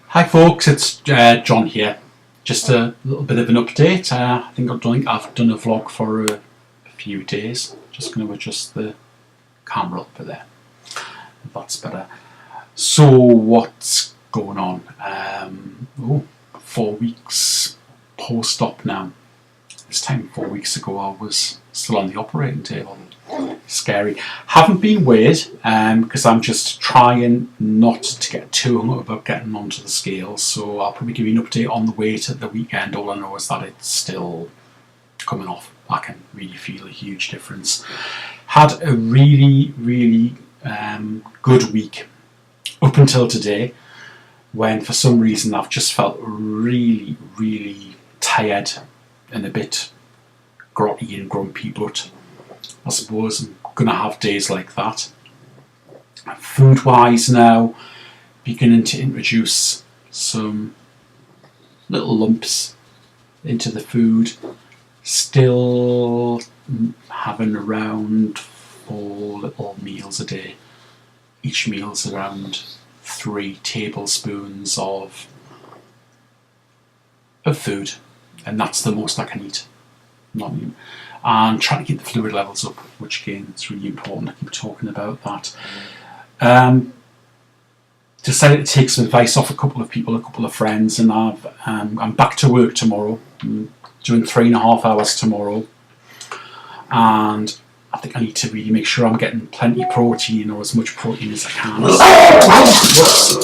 Hi folks, it's John here. Just a little bit of an update. I think I've done a vlog for a few days. Just going to adjust the camera up there. That's better. So what's going on? 4 weeks post-op now. This time 4 weeks ago I was still on the operating table. Scary. Haven't been weighed because I'm just trying not to get too hung up about getting onto the scales. So I'll probably give you an update on the weight at the weekend. All I know is that it's still coming off. I can really feel a huge difference. Had a really good week up until today, when for some reason I've just felt really tired and a bit grotty and grumpy, but I suppose I'm going to have days like that. Food wise now, beginning to introduce some little lumps into the food. Still having around 4 little meals a day. Each meal's around 3 tablespoons of food, and that's the most I can eat. Not even. And trying to keep the fluid levels up, which again is really important. I keep talking about that. Decided to take some advice off a couple of people, a couple of friends, and I'm back to work tomorrow. I'm doing 3.5 hours tomorrow, and I think I need to really make sure I'm getting plenty of protein, or as much protein as I can. There's the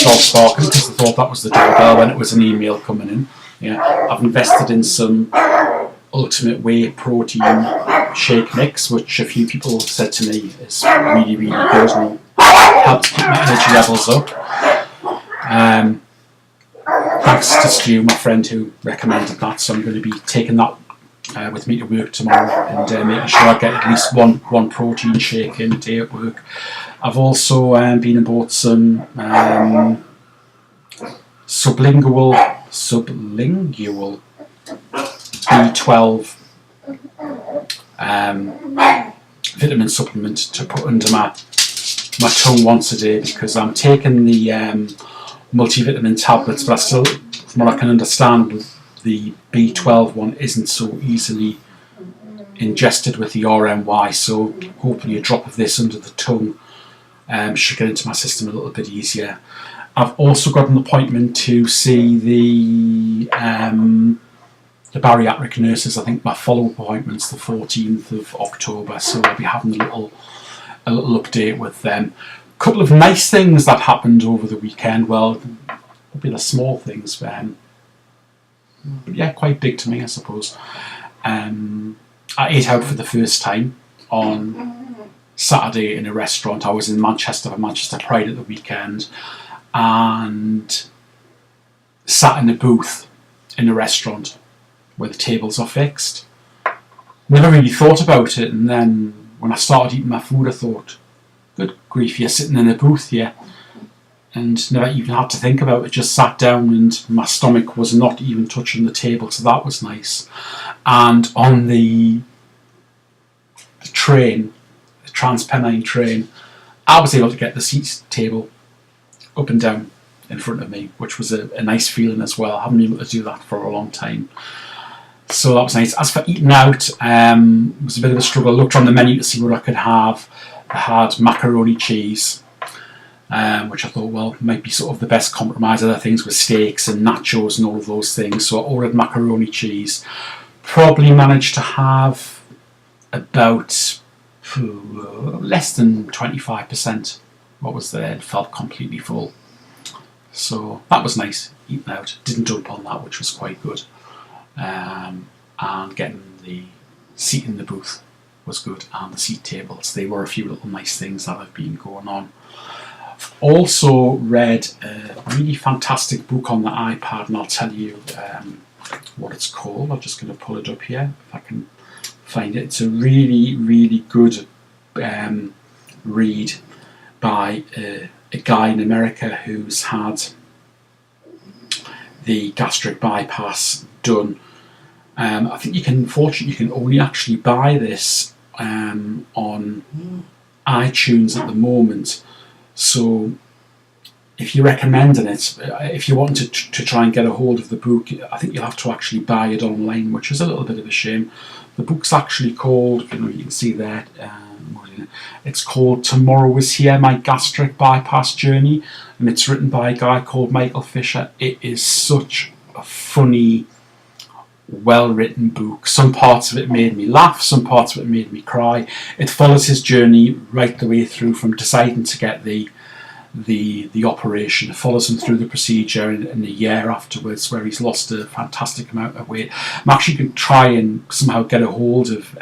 dog barking because I thought that was the doorbell when it was an email coming in. Yeah, I've invested in some Ultimate Whey protein shake mix, which a few people said to me is really good and helps keep my energy levels up. Thanks to Stu, my friend, who recommended that, so I'm going to be taking that with me to work tomorrow and making sure I get at least one protein shake in a day at work. I've also been and bought some sublingual B12 vitamin supplement to put under my tongue once a day, because I'm taking the multivitamin tablets, but I still, from what I can understand, the B12 one isn't so easily ingested with the RMY, so hopefully a drop of this under the tongue should get into my system a little bit easier. I've also got an appointment to see the bariatric nurses. I think my follow-up appointment's the 14th of October, so I'll be having a little update with them. A couple of nice things that happened over the weekend. Well, probably the small things, but yeah, quite big to me, I suppose. I ate out for the first time on Saturday in a restaurant. I was in Manchester for Manchester Pride at the weekend, and sat in a booth in a restaurant where the tables are fixed. Never really thought about it, and then when I started eating my food I thought, good grief, you're sitting in a booth here. And never even had to think about it, just sat down and my stomach was not even touching the table, so that was nice. And on the train, the Transpennine train, I was able to get the seat table up and down in front of me, which was a nice feeling as well. I haven't been able to do that for a long time. So that was nice. As for eating out, it was a bit of a struggle. I looked on the menu to see what I could have. I had macaroni cheese, which I thought, well, might be sort of the best compromise. Other things with steaks and nachos and all of those things. So I ordered macaroni cheese. Probably managed to have about less than 25% what was there, and felt completely full. So that was nice, eating out. Didn't jump on that, which was quite good. And getting the seat in the booth was good, and the seat tables. They were a few little nice things that have been going on. I've also read a really fantastic book on the iPad, and I'll tell you what it's called. I'm just going to pull it up here if I can find it. It's a really good read by a guy in America who's had the gastric bypass done. I think unfortunately you can only actually buy this on iTunes at the moment. So if you're recommending it, if you want to try and get a hold of the book, I think you'll have to actually buy it online, which is a little bit of a shame. The book's actually called, you can see there, it's called Tomorrow Is Here, My Gastric Bypass Journey, and it's written by a guy called Michael Fisher. It is such a funny, well-written book. Some parts of it made me laugh, some parts of it made me cry. It follows his journey right the way through from deciding to get the operation. It follows him through the procedure in a year afterwards, where he's lost a fantastic amount of weight. I'm actually going to try and somehow get a hold of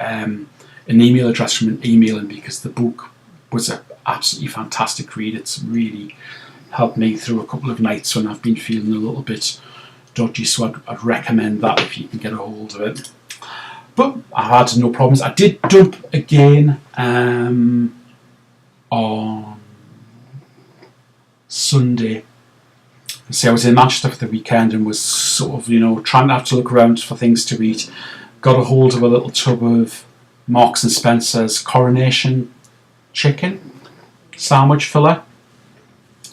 an email address from an emailing, because the book was an absolutely fantastic read. It's really helped me through a couple of nights when I've been feeling a little bit dodgy, so I'd recommend that if you can get a hold of it. But I've had no problems. I did dump again on Sunday. See, I was in Manchester for the weekend and was sort of, trying not to look around for things to eat. Got a hold of a little tub of Marks and Spencer's Coronation chicken sandwich filler.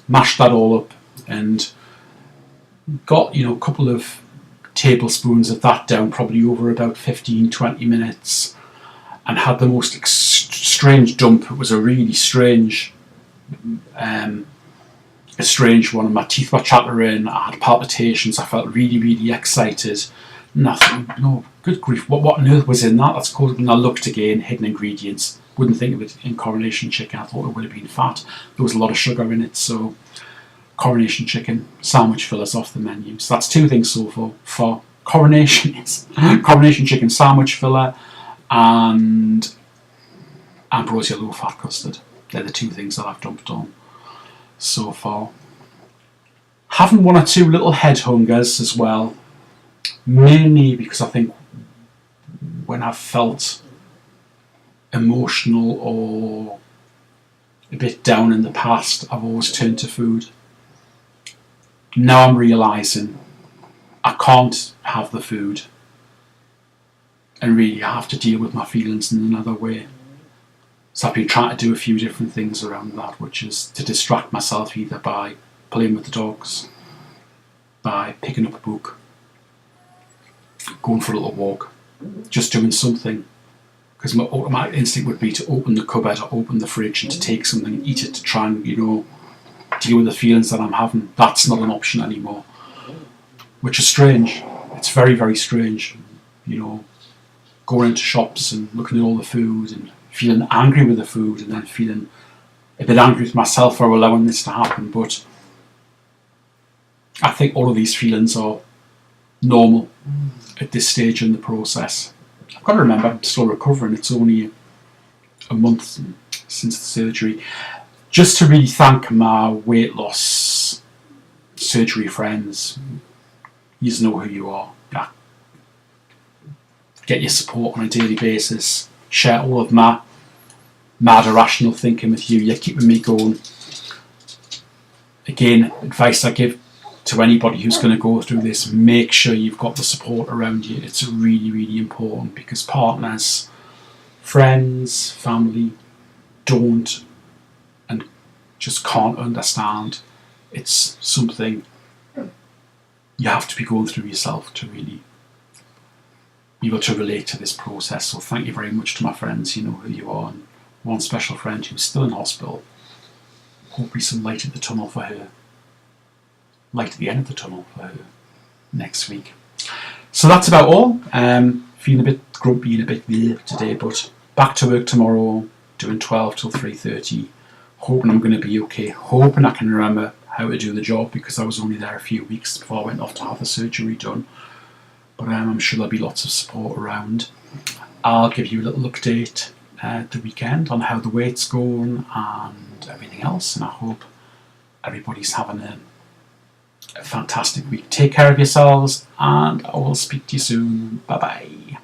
Mashed that all up and got, a couple of tablespoons of that down, probably over about 15-20 minutes, and had the most strange dump. It was a really strange one, and my teeth were chattering, I had palpitations, I felt really, really excited. Nothing, no, good grief, what on earth was in that? That's called, when I looked again, hidden ingredients. Wouldn't think of it in Coronation chicken. I thought it would have been fat. There was a lot of sugar in it, so Coronation chicken sandwich fillers off the menu. So that's two things so for Coronation Coronation chicken sandwich filler and Ambrosia low fat custard. They're the two things that I've dumped on so far. Having one or two little head hungers as well, mainly because I think when I've felt emotional or a bit down in the past, I've always turned to food. Now I'm realising I can't have the food, and really I have to deal with my feelings in another way. So I've been trying to do a few different things around that, which is to distract myself either by playing with the dogs, by picking up a book, going for a little walk, just doing something. Because my automatic instinct would be to open the cupboard or open the fridge and to take something and eat it, to try and, deal with the feelings that I'm having. That's not an option anymore, which is strange. It's very, very strange. Going into shops and looking at all the food and feeling angry with the food, and then feeling a bit angry with myself for allowing this to happen. But I think all of these feelings are normal at this stage in the process. I've got to remember, I'm still recovering. It's only a month since the surgery. Just to really thank my weight loss surgery friends. You know who you are. Yeah. Get your support on a daily basis. Share all of my mad irrational thinking with you. You're keeping me going. Again, advice I give to anybody who's going to go through this: make sure you've got the support around you. It's really, really important, because partners, friends, family don't and just can't understand. It's something you have to be going through yourself to really be able to relate to this process. So thank you very much to my friends. You know who you are. And one special friend who's still in hospital. Hopefully some light at the tunnel for her. Light at the end of the tunnel for her next week. So that's about all. Feeling a bit grumpy and a bit bleh today, but back to work tomorrow, doing 12 till 3:30. Hoping I'm going to be okay. Hoping I can remember how to do the job, because I was only there a few weeks before I went off to have the surgery done. But I'm sure there'll be lots of support around. I'll give you a little update at the weekend on how the weight's going and everything else, and I hope everybody's having a fantastic week. Take care of yourselves, and I will speak to you soon. Bye bye.